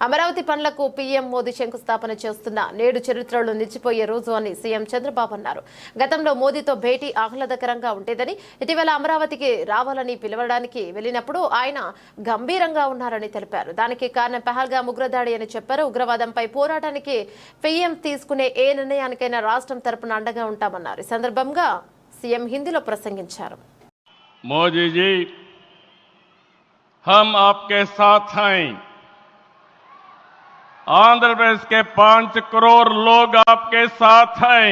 అమరావతి పనులకు పీఎం మోదీ శంకుస్థాపన చేస్తున్న నేడు చరిత్రలో నిలిచిపోయే రోజు అని సీఎం చంద్రబాబు అన్నారు. గతంలో మోదీతో భేటీ ఆహ్లాదకరంగా ఉండేదని, ఇటీవల అమరావతికి రావాలని పిలవడానికి వెళ్లినప్పుడు ఆయన గంభీరంగా ఉన్నారని తెలిపారు. దానికి కారణం పహల్గామ్ ఉగ్రదాడి అని చెప్పారు. ఉగ్రవాదంపై పోరాటానికి పీఎం తీసుకునే ఏ నిర్ణయానికైనా రాష్ట్రం తరపున అండగా ఉంటామన్నారు. ఈ సందర్భంగా సీఎం హిందీలో ప్రసంగించారు. मोदी जी, हम आपके साथ हैं। आंध्र प्रदेश के 5 करोड़ लोग आपके साथ हैं।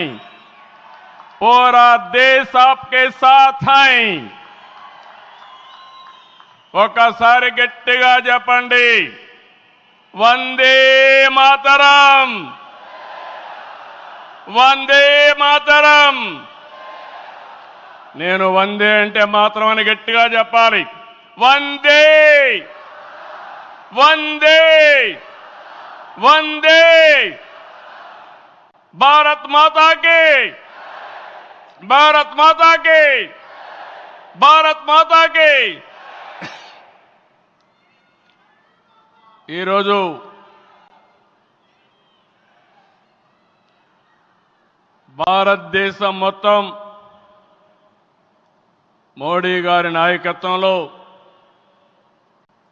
पूरा देश आपके साथ हैं। ఒకసారి గట్టిగా చెప్పండి, వందే మాతరం, వందే మాతరం. నేను వందే అంటే మాత్రం అని గట్టిగా చెప్పాలి. వందే వందే వందే. భారత్ మాతాకి, భారత్ మాతాకి, భారత్ మాతాకి. ఈరోజు భారతదేశం మొత్తం మోడీ గారి నాయకత్వంలో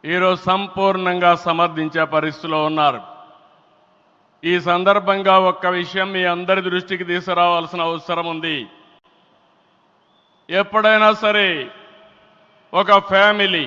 ఈరోజు సంపూర్ణంగా సమర్థించే పరిస్థితిలో ఉన్నారు. ఈ సందర్భంగా ఒక్క విషయం మీ అందరి దృష్టికి తీసుకురావాల్సిన అవసరం ఉంది. ఎప్పుడైనా సరే ఒక ఫ్యామిలీ